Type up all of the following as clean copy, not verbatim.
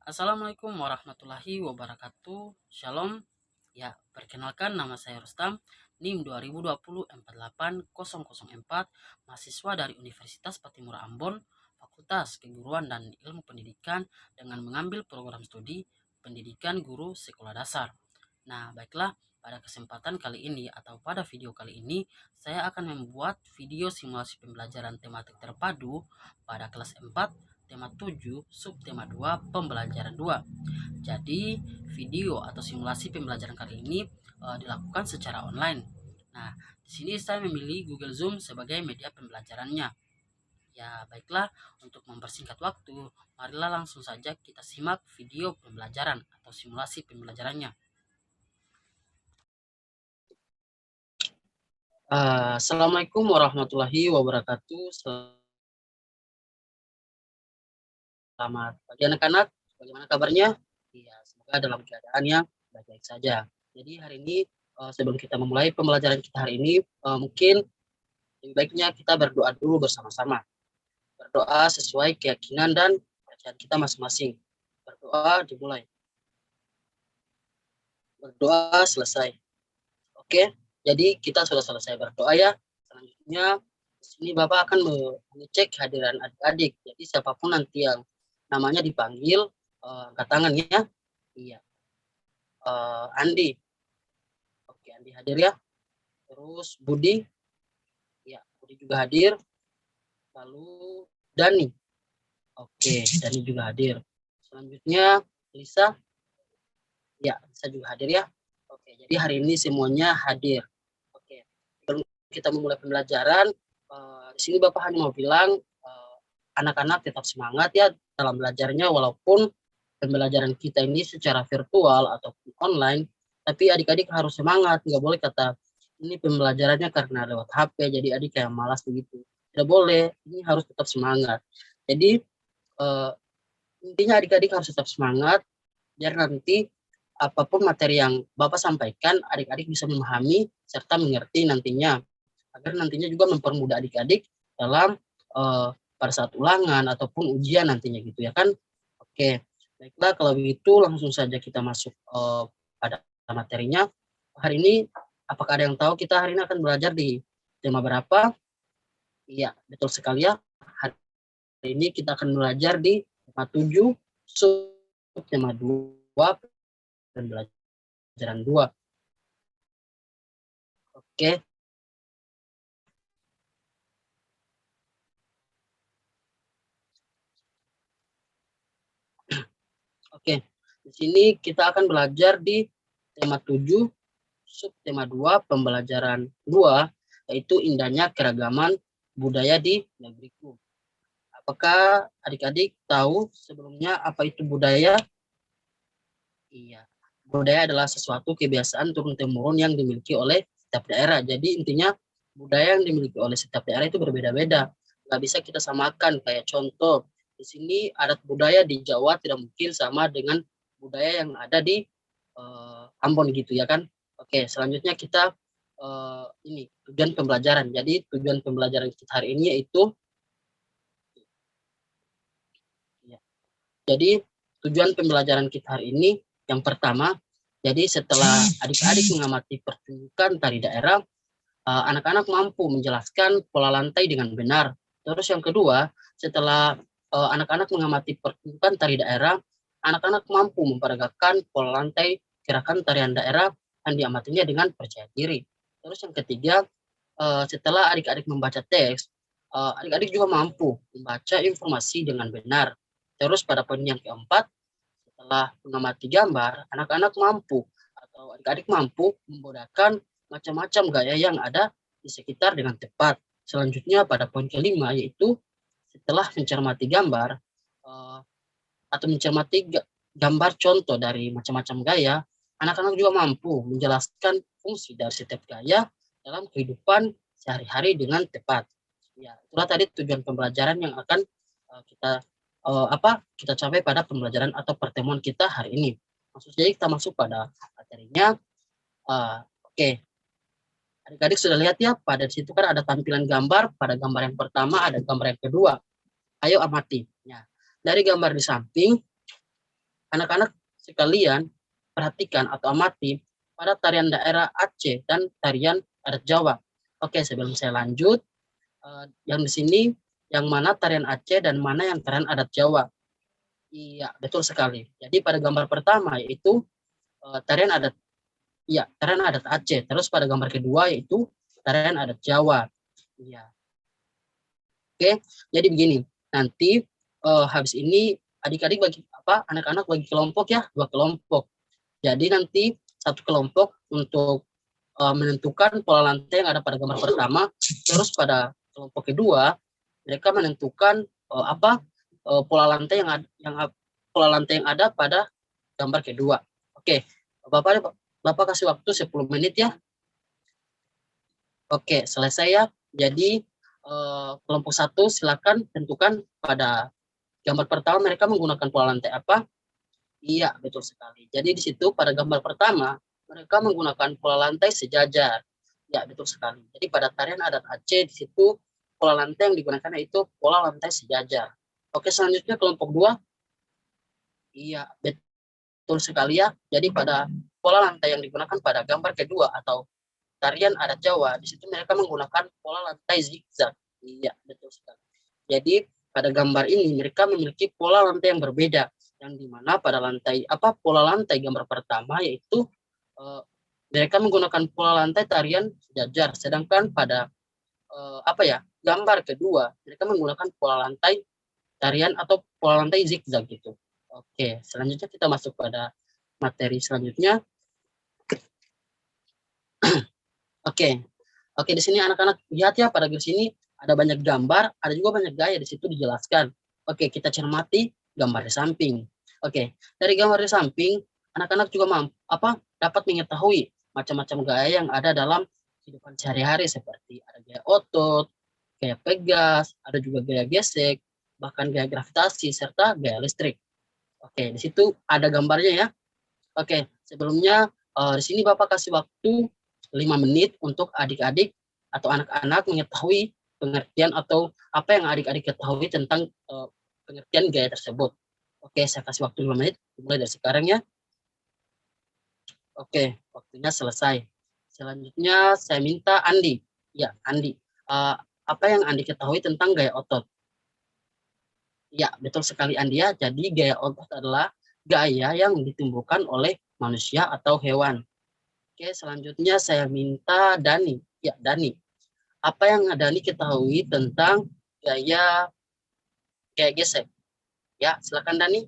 Assalamualaikum warahmatullahi wabarakatuh. Shalom. Ya, perkenalkan nama saya Rustam, NIM 2020 48004, mahasiswa dari Universitas Patimura Ambon, Fakultas Keguruan dan Ilmu Pendidikan dengan mengambil program studi Pendidikan Guru Sekolah Dasar. Nah, baiklah, pada kesempatan kali ini atau pada video kali ini saya akan membuat video simulasi pembelajaran tematik terpadu pada kelas 4 tema 7 subtema 2 pembelajaran 2. Jadi video atau simulasi pembelajaran kali ini dilakukan secara online. Nah, di sini saya memilih Google Zoom sebagai media pembelajarannya. Ya, baiklah, untuk mempersingkat waktu, marilah langsung saja kita simak video pembelajaran atau simulasi pembelajarannya. Assalamualaikum warahmatullahi wabarakatuh. Selamat pagi anak-anak. Bagaimana kabarnya? Iya, semoga dalam keadaan yang baik-baik saja. Jadi hari ini sebelum kita memulai pembelajaran kita hari ini, mungkin lebih baiknya kita berdoa dulu bersama-sama. Berdoa sesuai keyakinan dan kepercayaan kita masing-masing. Berdoa dimulai. Berdoa selesai. Oke, jadi kita sudah selesai berdoa ya. Selanjutnya di sini Bapak akan mengecek kehadiran adik-adik. Jadi siapapun nanti yang namanya dipanggil, angkat tangan ya. Iya. Andi. Oke, Andi hadir ya. Terus Budi. Ya, Budi juga hadir. Lalu Dani. Oke, Dani juga hadir. Selanjutnya Lisa. Ya, Lisa juga hadir ya. Oke, jadi hari ini semuanya hadir. Oke, sebelum kita memulai pembelajaran, di sini Bapak hanya mau bilang anak-anak tetap semangat ya dalam belajarnya, walaupun pembelajaran kita ini secara virtual ataupun online, tapi adik-adik harus semangat, nggak boleh kata ini pembelajarannya karena lewat HP, jadi adik kayak malas begitu. Tidak boleh, ini harus tetap semangat. Jadi intinya adik-adik harus tetap semangat, biar nanti apapun materi yang Bapak sampaikan, adik-adik bisa memahami serta mengerti nantinya, agar nantinya juga mempermudah adik-adik dalam pada saat ulangan ataupun ujian nantinya gitu ya kan. Oke, baiklah kalau begitu langsung saja kita masuk pada materinya. Hari ini apakah ada yang tahu kita hari ini akan belajar di tema berapa? Iya, betul sekali ya. Hari ini kita akan belajar di tema 7 sub tema 2 dan pembelajaran 2. Oke. Oke. Di sini kita akan belajar di tema 7 sub tema 2 pembelajaran 2, yaitu indahnya keragaman budaya di negeriku. Apakah adik-adik tahu sebelumnya apa itu budaya? Iya. Budaya adalah sesuatu kebiasaan turun-temurun yang dimiliki oleh setiap daerah. Jadi intinya budaya yang dimiliki oleh setiap daerah itu berbeda-beda. Nggak bisa kita samakan. Kayak contoh, di sini adat budaya di Jawa tidak mungkin sama dengan budaya yang ada di Ambon gitu ya kan. Oke, selanjutnya kita ini tujuan pembelajaran. Jadi tujuan pembelajaran kita hari ini yaitu ya. Jadi tujuan pembelajaran kita hari ini yang pertama, jadi setelah adik-adik mengamati pertunjukan tari daerah, anak-anak mampu menjelaskan pola lantai dengan benar. Terus yang kedua, setelah anak-anak mengamati pertunjukan tari daerah, anak-anak mampu memperagakan pola lantai gerakan tarian daerah yang diamatinya dengan percaya diri. Terus yang ketiga, setelah adik-adik membaca teks, adik-adik juga mampu membaca informasi dengan benar. Terus pada poin yang keempat, setelah mengamati gambar, anak-anak mampu atau adik-adik mampu membedakan macam-macam gaya yang ada di sekitar dengan tepat. Selanjutnya pada poin kelima yaitu setelah mencermati gambar atau mencermati gambar contoh dari macam-macam gaya, anak-anak juga mampu menjelaskan fungsi dari setiap gaya dalam kehidupan sehari-hari dengan tepat. Ya, itulah tadi tujuan pembelajaran yang akan kita kita capai pada pembelajaran atau pertemuan kita hari ini. Langsung saja kita masuk pada materinya. Oke. Adik-adik sudah lihat ya, pada situ kan ada tampilan gambar, pada gambar yang pertama ada gambar yang kedua. Ayo amati. Ya. Dari gambar di samping, anak-anak sekalian perhatikan atau amati pada tarian daerah Aceh dan tarian adat Jawa. Oke, sebelum saya lanjut, yang di sini yang mana tarian Aceh dan mana yang tarian adat Jawa. Iya, betul sekali. Jadi pada gambar pertama yaitu tarian adat, iya, tarian adat Aceh. Terus pada gambar kedua yaitu tarian adat Jawa. Iya. Oke, jadi begini. Nanti habis ini adik-adik bagi apa? Anak-anak bagi kelompok ya, 2 kelompok. Jadi nanti satu kelompok untuk menentukan pola lantai yang ada pada gambar pertama, terus pada kelompok kedua mereka menentukan pola lantai pola lantai yang ada pada gambar kedua. Oke, Bapak kasih waktu 10 menit ya. Oke, selesai ya. Jadi kelompok 1 silakan tentukan pada gambar pertama mereka menggunakan pola lantai apa? Iya, betul sekali. Jadi di situ pada gambar pertama mereka menggunakan pola lantai sejajar. Ya, betul sekali. Jadi pada tarian adat Aceh di situ pola lantai yang digunakan yaitu pola lantai sejajar. Oke, selanjutnya kelompok 2. Iya, betul sekali ya. Jadi pada pola lantai yang digunakan pada gambar kedua atau tarian adat Jawa, di situ mereka menggunakan pola lantai zigzag. Iya, betul sekali. Jadi pada gambar ini mereka memiliki pola lantai yang berbeda, yang dimana pada pola lantai gambar pertama yaitu mereka menggunakan pola lantai tarian sejajar, sedangkan pada gambar kedua mereka menggunakan pola lantai tarian atau pola lantai zigzag gitu. Oke, selanjutnya kita masuk pada materi selanjutnya. Oke, oke, di sini anak-anak lihat ya, pada garis ini ada banyak gambar, ada juga banyak gaya di situ dijelaskan. Oke, kita cermati gambar di samping. Oke, dari gambar di samping, anak-anak juga dapat mengetahui macam-macam gaya yang ada dalam kehidupan sehari-hari seperti ada gaya otot, gaya pegas, ada juga gaya gesek, bahkan gaya gravitasi serta gaya listrik. Oke, di situ ada gambarnya ya. Oke, sebelumnya di sini Bapak kasih waktu 5 menit untuk adik-adik atau anak-anak mengetahui pengertian atau apa yang adik-adik ketahui tentang pengertian gaya tersebut. Oke, saya kasih waktu 5 menit, mulai dari sekarang ya. Oke, waktunya selesai. Selanjutnya saya minta Andi. Ya, Andi. Apa yang Andi ketahui tentang gaya otot? Ya, betul sekali Andi ya. Jadi gaya otot adalah gaya yang ditimbulkan oleh manusia atau hewan. Oke, selanjutnya saya minta Dani. Ya, Dani. Apa yang Dani ketahui tentang gaya gesek? Ya, silakan Dani.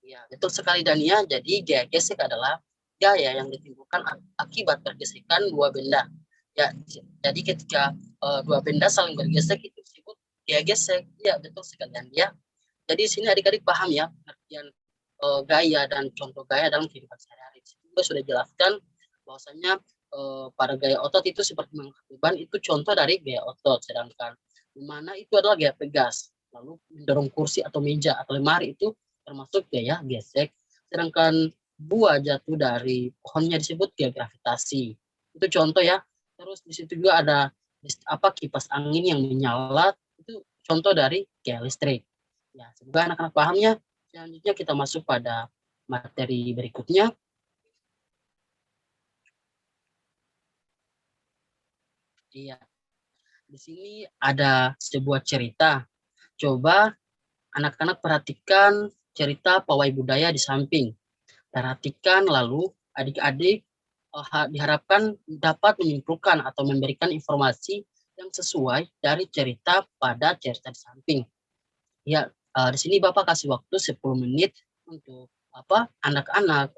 Ya, betul sekali Dani ya. Jadi gaya gesek adalah gaya yang ditimbulkan akibat pergesekan dua benda. Ya, jadi ketika dua benda saling bergesek itu disebut gaya gesek. Ya, betul sekali Dani ya. Jadi di sini adik-adik paham ya pengertian gaya dan contoh gaya dalam kehidupan sehari-hari. Juga sudah jelaskan bahwasanya pada gaya otot itu seperti mengangkat beban itu contoh dari gaya otot, sedangkan mana itu adalah gaya pegas. Lalu mendorong kursi atau meja atau lemari itu termasuk gaya gesek, sedangkan buah jatuh dari pohonnya disebut gaya gravitasi. Itu contoh ya. Terus di situ juga ada kipas angin yang menyala itu contoh dari gaya listrik. Ya, semoga anak-anak pahamnya. Selanjutnya kita masuk pada materi berikutnya. Iya, di sini ada sebuah cerita. Coba anak-anak perhatikan cerita pawai budaya di samping. Perhatikan lalu adik-adik diharapkan dapat menyimpulkan atau memberikan informasi yang sesuai dari cerita pada cerita di samping. Ya, di sini Bapak kasih waktu 10 menit untuk anak-anak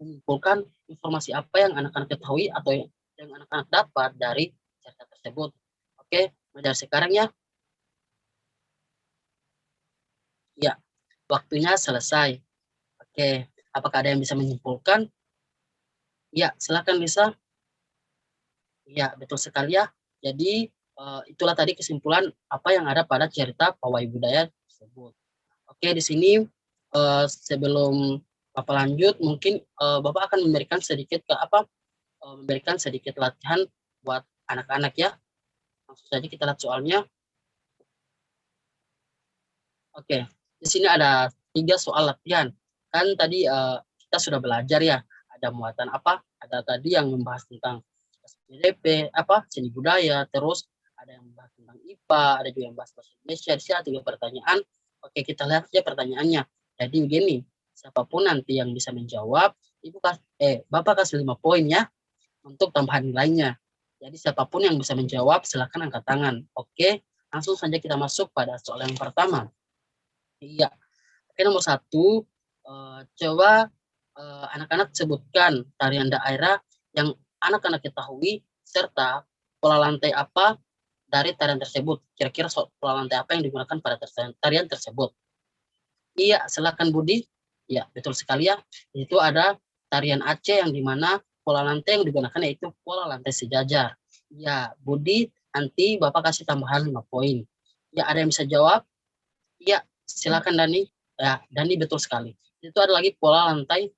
mengumpulkan informasi apa yang anak-anak ketahui atau yang anak-anak dapat dari cerita tersebut. Oke, dari sekarang ya. Ya, waktunya selesai. Oke, apakah ada yang bisa menyimpulkan? Ya, silakan bisa. Ya, betul sekali ya. Jadi itulah tadi kesimpulan apa yang ada pada cerita pawai budaya tersebut. Oke, di sini sebelum Bapak lanjut, mungkin Bapak akan memberikan sedikit memberikan sedikit latihan buat anak-anak ya. Langsung saja kita lihat soalnya. Oke, di sini ada 3 soal latihan. Kan tadi kita sudah belajar ya, ada muatan apa? Ada tadi yang membahas tentang SPDP, seni budaya, terus ada yang membahas tentang IPA, ada juga yang membahas bahasa Indonesia. Di sini ada 3 pertanyaan. Oke, kita lihat saja pertanyaannya. Jadi begini, siapapun nanti yang bisa menjawab, Bapak kasih 5 poin ya untuk tambahan nilainya. Jadi siapapun yang bisa menjawab, silakan angkat tangan. Oke, langsung saja kita masuk pada soal yang pertama. Iya. Oke, nomor 1, coba anak-anak sebutkan tarian daerah yang anak-anak ketahui serta pola lantai apa dari tarian tersebut. Kira-kira pola lantai apa yang digunakan pada tarian tersebut. Iya, silakan Budi. Ya, betul sekali ya. Itu ada tarian Aceh yang dimana pola lantai yang digunakan yaitu pola lantai sejajar. Ya, Budi, nanti Bapak kasih tambahan 5 poin. Ya, ada yang bisa jawab? Iya, silakan Dani. Ya, Dani betul sekali. Itu ada lagi pola lantai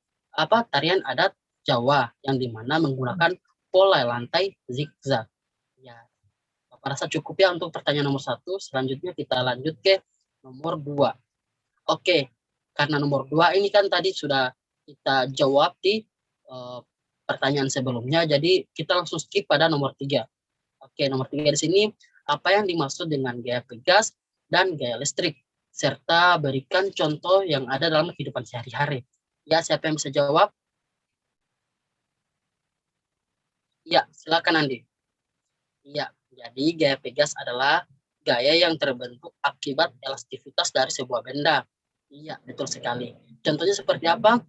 tarian adat Jawa yang dimana menggunakan pola lantai zigzag. Ya, Bapak rasa cukup ya untuk pertanyaan nomor 1. Selanjutnya kita lanjut ke nomor 2. Oke, karena nomor 2 ini kan tadi sudah kita jawab di pertanyaan sebelumnya, jadi kita langsung skip pada nomor 3. Oke, nomor 3 di sini, apa yang dimaksud dengan gaya pegas dan gaya listrik, serta berikan contoh yang ada dalam kehidupan sehari-hari. Ya, siapa yang bisa jawab? Ya, silakan Andi. Ya, jadi gaya pegas adalah gaya yang terbentuk akibat elastivitas dari sebuah benda. Iya, betul sekali. Contohnya seperti apa?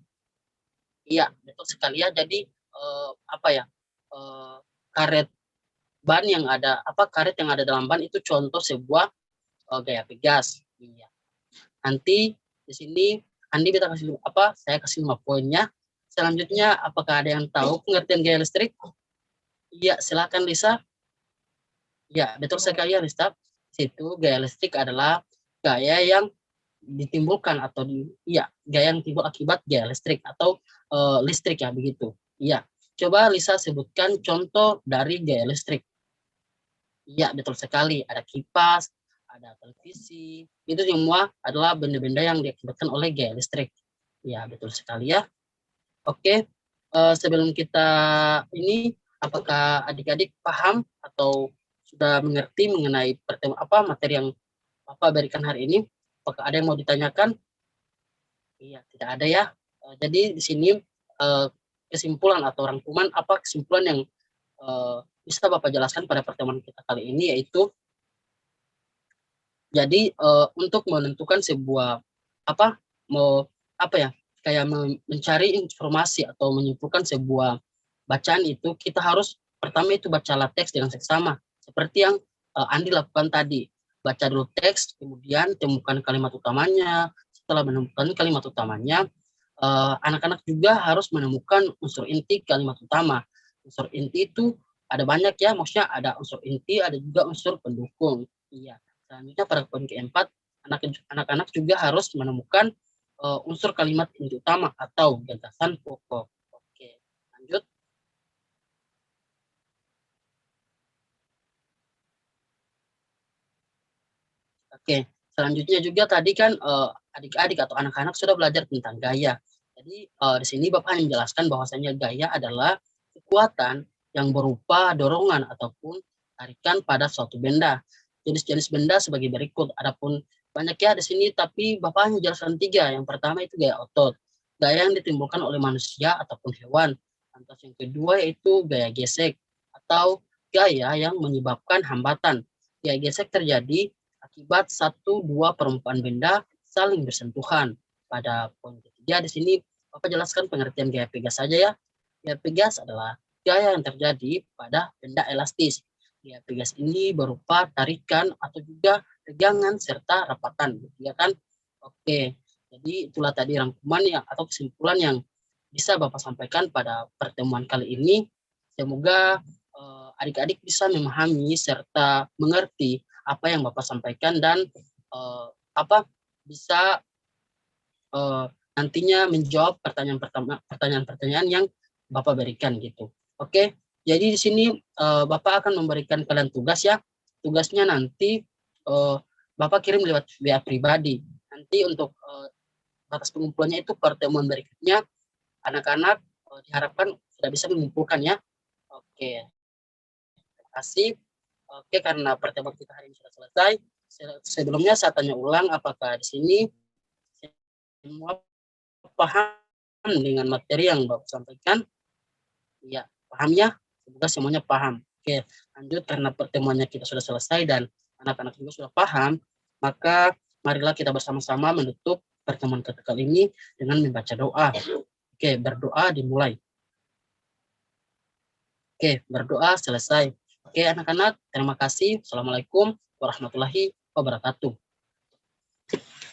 Iya, betul sekali ya. Jadi karet ban yang ada karet yang ada dalam ban itu contoh sebuah gaya pegas. Iya. Nanti di sini Andi kita kasih saya kasih 5 poinnya. Selanjutnya apakah ada yang tahu pengertian gaya listrik? Iya, silakan Lisa. Ya, betul sekali ya Lisa. Situ gaya listrik adalah gaya yang ditimbulkan atau gaya yang timbul akibat gaya listrik atau listrik ya begitu. Iya. Coba Lisa sebutkan contoh dari gaya listrik. Iya, betul sekali. Ada kipas, ada televisi. Itu semua adalah benda-benda yang diakibatkan oleh gaya listrik. Iya, betul sekali ya. Oke, sebelum kita ini, apakah adik-adik paham atau sudah mengerti mengenai materi yang Bapak berikan hari ini? Apakah ada yang mau ditanyakan? Iya, tidak ada ya. Jadi di sini kesimpulan atau rangkuman kesimpulan yang bisa Bapak jelaskan pada pertemuan kita kali ini yaitu jadi untuk menentukan sebuah kayak mencari informasi atau menyimpulkan sebuah bacaan itu kita harus pertama itu bacalah teks dengan seksama seperti yang Andi lakukan tadi. Baca dulu teks, kemudian temukan kalimat utamanya. Setelah menemukan kalimat utamanya, anak-anak juga harus menemukan unsur inti kalimat utama. Unsur inti itu ada banyak ya, maksudnya ada unsur inti, ada juga unsur pendukung. Iya. Selanjutnya pada poin keempat, anak-anak juga harus menemukan unsur kalimat inti utama atau gagasan pokok. Oke, lanjut. Oke, selanjutnya juga tadi kan adik-adik atau anak-anak sudah belajar tentang gaya. Jadi di sini Bapak hanya menjelaskan bahwasanya gaya adalah kekuatan yang berupa dorongan ataupun tarikan pada suatu benda. Jenis-jenis benda sebagai berikut. Adapun banyak ya di sini, tapi Bapak hanya menjelaskan 3. Yang pertama itu gaya otot, gaya yang ditimbulkan oleh manusia ataupun hewan. Lantas yang kedua yaitu gaya gesek atau gaya yang menyebabkan hambatan. Gaya gesek terjadi akibat 1-2 permukaan benda saling bersentuhan. Pada poin ketiga di sini Bapak jelaskan pengertian gaya pegas saja ya. Gaya pegas adalah gaya yang terjadi pada benda elastis. Gaya pegas ini berupa tarikan atau juga tegangan serta rapatan, ya kan? Oke, jadi itulah tadi rangkuman atau kesimpulan yang bisa Bapak sampaikan pada pertemuan kali ini. Semoga adik-adik bisa memahami serta mengerti apa yang Bapak sampaikan dan bisa nantinya menjawab pertanyaan-pertanyaan yang Bapak berikan gitu. Oke, jadi di sini Bapak akan memberikan kalian tugas ya. Tugasnya nanti Bapak kirim lewat WA pribadi. Nanti untuk batas pengumpulannya itu pertemuan berikutnya anak-anak diharapkan sudah bisa mengumpulkan ya. Oke, terima kasih. Oke, karena pertemuan kita hari ini sudah selesai. Sebelumnya saya tanya ulang, apakah di sini semua paham dengan materi yang Bapak sampaikan? Ya, paham ya? Semoga semuanya paham. Oke, lanjut karena pertemuannya kita sudah selesai dan anak-anak juga sudah paham, maka marilah kita bersama-sama menutup pertemuan kita kali ini dengan membaca doa. Oke, berdoa dimulai. Oke, berdoa selesai. Oke, anak-anak, terima kasih. Assalamualaikum warahmatullahi wabarakatuh.